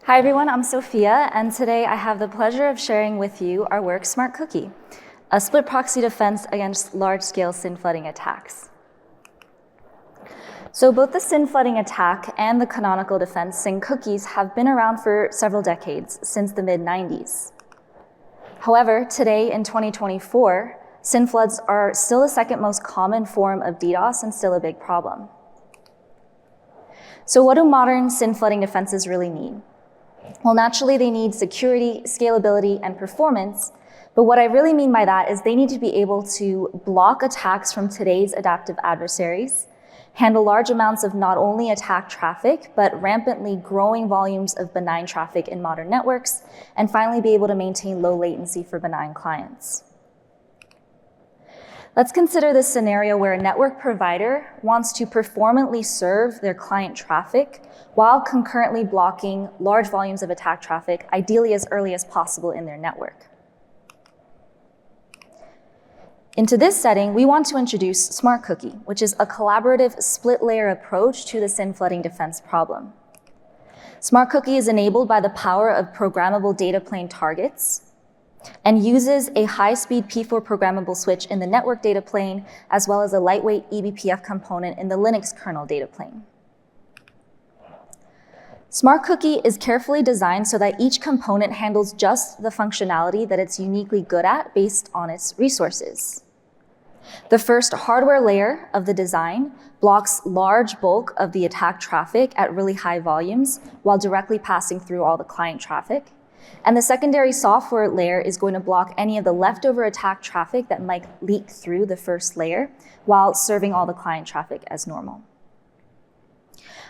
Hi everyone, I'm Sophia, and today I have the pleasure of sharing with you our work SmartCookie, a split proxy defense against large-scale SYN flooding attacks. So both the SYN flooding attack and the canonical defense SYN cookies have been around for several decades, since the mid-90s. However, today in 2024, SYN floods are still the second most common form of DDoS and still a big problem. So what do modern SYN flooding defenses really need? Well, naturally, they need security, scalability, and performance. But what I really mean by that is they need to be able to block attacks from today's adaptive adversaries, handle large amounts of not only attack traffic, but rampantly growing volumes of benign traffic in modern networks, and finally be able to maintain low latency for benign clients. Let's consider this scenario where a network provider wants to performantly serve their client traffic while concurrently blocking large volumes of attack traffic, ideally as early as possible in their network. Into this setting, we want to introduce SmartCookie, which is a collaborative split-layer approach to the SYN flooding defense problem. SmartCookie is enabled by the power of programmable data plane targets and uses a high-speed P4 programmable switch in the network data plane, as well as a lightweight eBPF component in the Linux kernel data plane. SmartCookie is carefully designed so that each component handles just the functionality that it's uniquely good at based on its resources. The first hardware layer of the design blocks large bulk of the attack traffic at really high volumes while directly passing through all the client traffic. And the secondary software layer is going to block any of the leftover attack traffic that might leak through the first layer while serving all the client traffic as normal.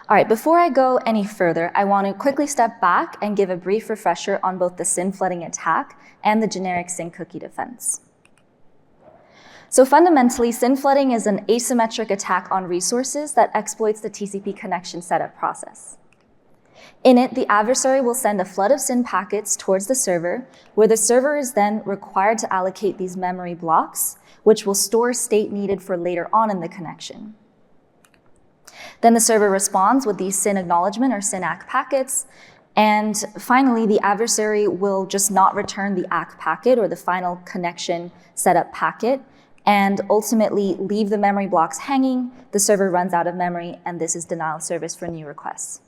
All right, before I go any further, I want to quickly step back and give a brief refresher on both the SYN flooding attack and the generic SYN cookie defense. So fundamentally, SYN flooding is an asymmetric attack on resources that exploits the TCP connection setup process. In it, the adversary will send a flood of SYN packets towards the server, where the server is then required to allocate these memory blocks, which will store state needed for later on in the connection. Then the server responds with these SYN acknowledgement or SYN ACK packets, and finally, the adversary will just not return the ACK packet or the final connection setup packet, and ultimately leave the memory blocks hanging. The server runs out of memory, and this is denial of service for new requests.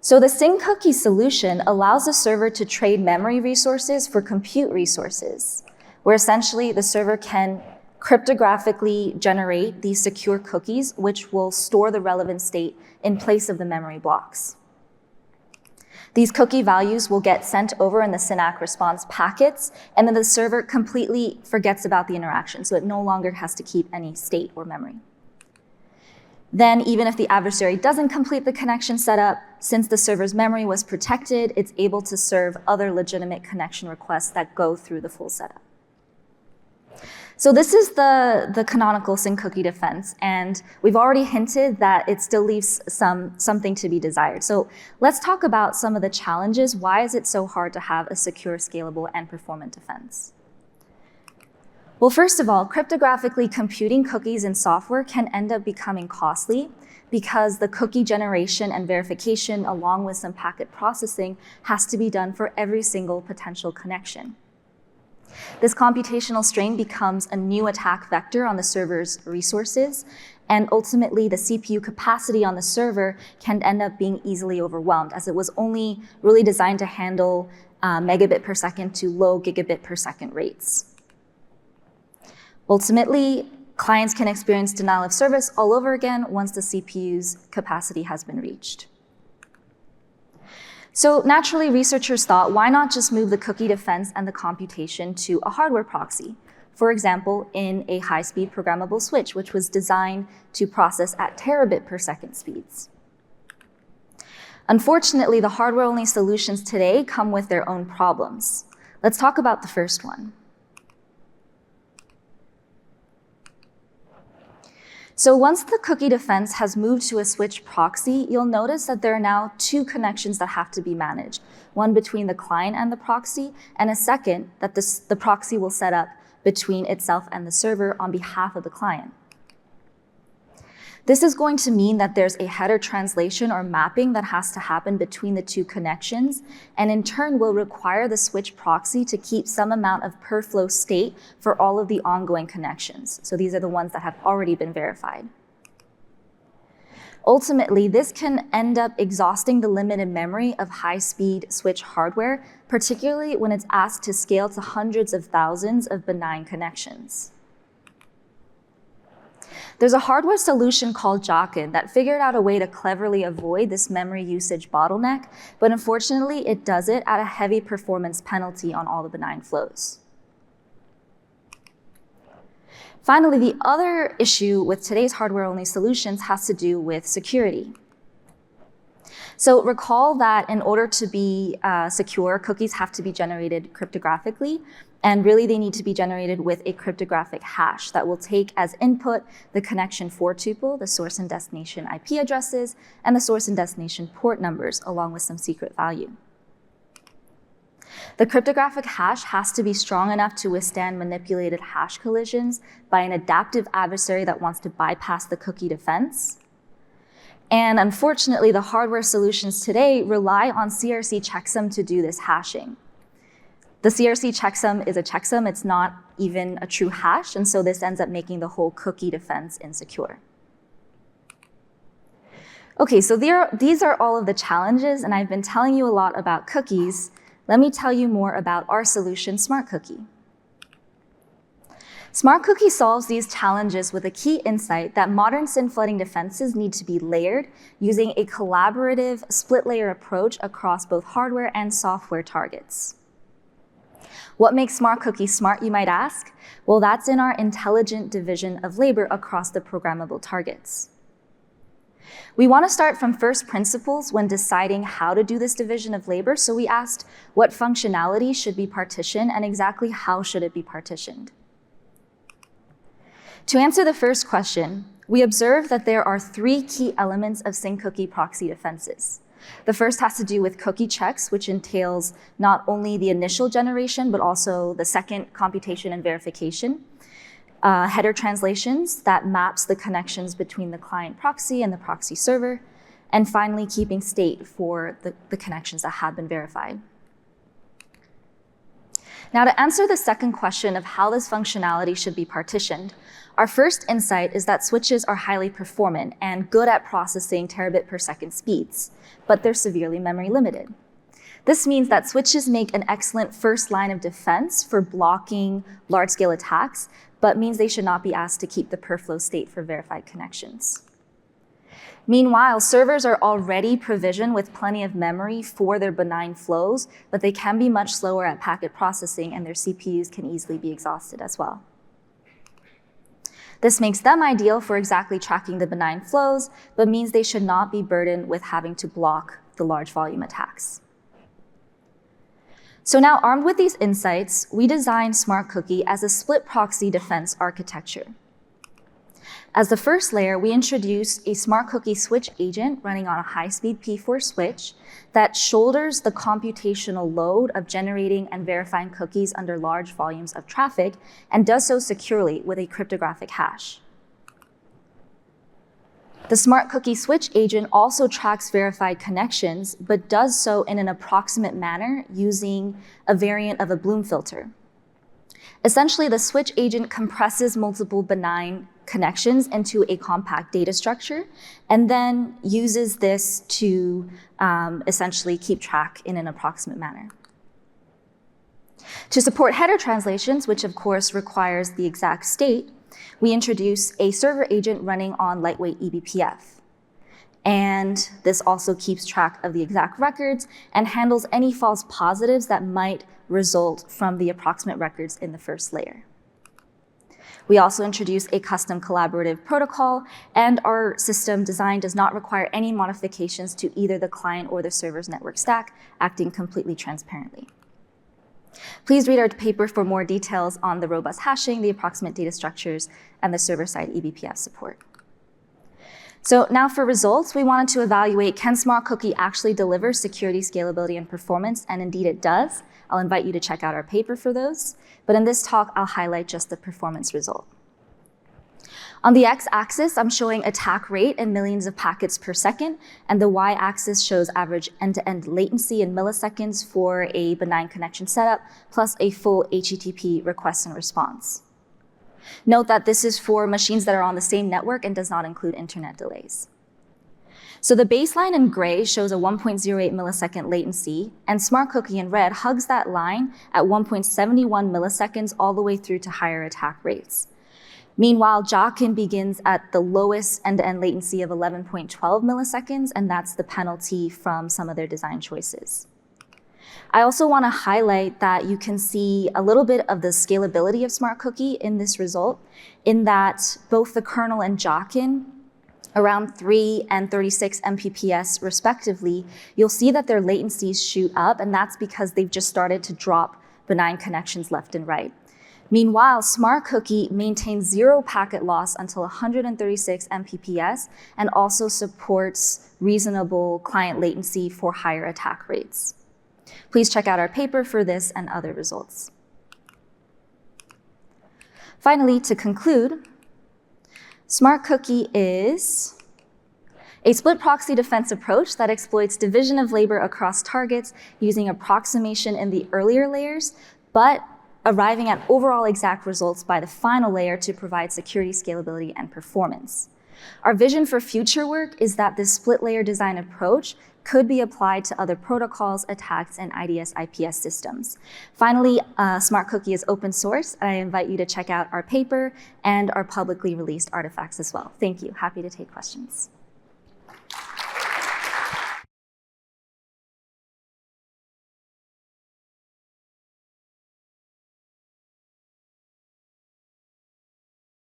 So the SYN cookie solution allows the server to trade memory resources for compute resources, where essentially the server can cryptographically generate these secure cookies, which will store the relevant state in place of the memory blocks. These cookie values will get sent over in the SYN ACK response packets, and then the server completely forgets about the interaction, so it no longer has to keep any state or memory. Then, even if the adversary doesn't complete the connection setup, since the server's memory was protected, it's able to serve other legitimate connection requests that go through the full setup. So this is the canonical SYN cookie defense, and we've already hinted that it still leaves something to be desired. So let's talk about some of the challenges. Why is it so hard to have a secure, scalable, and performant defense? Well, first of all, cryptographically computing cookies in software can end up becoming costly because the cookie generation and verification, along with some packet processing, has to be done for every single potential connection. This computational strain becomes a new attack vector on the server's resources, and ultimately the CPU capacity on the server can end up being easily overwhelmed, as it was only really designed to handle megabit per second to low gigabit per second rates. Ultimately, clients can experience denial of service all over again once the CPU's capacity has been reached. So naturally, researchers thought, why not just move the cookie defense and the computation to a hardware proxy? For example, in a high-speed programmable switch, which was designed to process at terabit per second speeds. Unfortunately, the hardware-only solutions today come with their own problems. Let's talk about the first one. So once the cookie defense has moved to a switch proxy, you'll notice that there are now two connections that have to be managed, one between the client and the proxy, and a second that the proxy will set up between itself and the server on behalf of the client. This is going to mean that there's a header translation or mapping that has to happen between the two connections, and in turn will require the switch proxy to keep some amount of per flow state for all of the ongoing connections. So these are the ones that have already been verified. Ultimately, this can end up exhausting the limited memory of high-speed switch hardware, particularly when it's asked to scale to hundreds of thousands of benign connections. There's a hardware solution called Xiaoqi that figured out a way to cleverly avoid this memory usage bottleneck, but unfortunately it does it at a heavy performance penalty on all the benign flows. Finally, the other issue with today's hardware-only solutions has to do with security. So recall that in order to be secure, cookies have to be generated cryptographically, and really they need to be generated with a cryptographic hash that will take as input the connection for tuple, the source and destination IP addresses, and the source and destination port numbers, along with some secret value. The cryptographic hash has to be strong enough to withstand manipulated hash collisions by an adaptive adversary that wants to bypass the cookie defense. And unfortunately, the hardware solutions today rely on CRC checksum to do this hashing. The CRC checksum is a checksum, it's not even a true hash, and so this ends up making the whole cookie defense insecure. Okay, so these are all of the challenges, and I've been telling you a lot about cookies. Let me tell you more about our solution, SmartCookie. SmartCookie solves these challenges with a key insight that modern SYN flooding defenses need to be layered using a collaborative split-layer approach across both hardware and software targets. What makes SmartCookie smart, you might ask? Well, that's in our intelligent division of labor across the programmable targets. We want to start from first principles when deciding how to do this division of labor, so we asked what functionality should be partitioned and exactly how should it be partitioned. To answer the first question, we observed that there are three key elements of SYN cookie proxy defenses. The first has to do with cookie checks, which entails not only the initial generation, but also the second computation and verification. Header translations that maps the connections between the client proxy and the proxy server, and finally keeping state for the connections that have been verified. Now, to answer the second question of how this functionality should be partitioned, our first insight is that switches are highly performant and good at processing terabit per second speeds, but they're severely memory limited. This means that switches make an excellent first line of defense for blocking large-scale attacks, but means they should not be asked to keep the per flow state for verified connections. Meanwhile, servers are already provisioned with plenty of memory for their benign flows, but they can be much slower at packet processing and their CPUs can easily be exhausted as well. This makes them ideal for exactly tracking the benign flows, but means they should not be burdened with having to block the large volume attacks. So now, armed with these insights, we designed SmartCookie as a split proxy defense architecture. As the first layer, we introduced a SmartCookie switch agent running on a high-speed P4 switch that shoulders the computational load of generating and verifying cookies under large volumes of traffic and does so securely with a cryptographic hash. The SmartCookie switch agent also tracks verified connections, but does so in an approximate manner using a variant of a Bloom filter. Essentially, the switch agent compresses multiple benign connections into a compact data structure, and then uses this to essentially keep track in an approximate manner. To support header translations, which of course requires the exact state, we introduce a server agent running on lightweight eBPF. And this also keeps track of the exact records and handles any false positives that might result from the approximate records in the first layer. We also introduce a custom collaborative protocol, and our system design does not require any modifications to either the client or the server's network stack, acting completely transparently. Please read our paper for more details on the robust hashing, the approximate data structures, and the server-side eBPF support. So now for results, we wanted to evaluate, can SmartCookie actually deliver security, scalability, and performance? And indeed it does. I'll invite you to check out our paper for those. But in this talk, I'll highlight just the performance result. On the x-axis, I'm showing attack rate in millions of packets per second, and the y-axis shows average end-to-end latency in milliseconds for a benign connection setup, plus a full HTTP request and response. Note that this is for machines that are on the same network and does not include internet delays. So the baseline in gray shows a 1.08 millisecond latency, and SmartCookie in red hugs that line at 1.71 milliseconds all the way through to higher attack rates. Meanwhile, Xiaoqi begins at the lowest end-to-end latency of 11.12 milliseconds, and that's the penalty from some of their design choices. I also want to highlight that you can see a little bit of the scalability of SmartCookie in this result, in that both the kernel and Xiaoqi, around 3 and 36 Mpps respectively, you'll see that their latencies shoot up, and that's because they've just started to drop benign connections left and right. Meanwhile, SmartCookie maintains 0 packet loss until 136 Mpps and also supports reasonable client latency for higher attack rates. Please check out our paper for this and other results. Finally, to conclude, SmartCookie is a split proxy defense approach that exploits division of labor across targets using approximation in the earlier layers, but arriving at overall exact results by the final layer to provide security, scalability, and performance. Our vision for future work is that this split layer design approach could be applied to other protocols, attacks, and IDS/IPS systems. Finally, SmartCookie is open source, and I invite you to check out our paper and our publicly released artifacts as well. Thank you. Happy to take questions.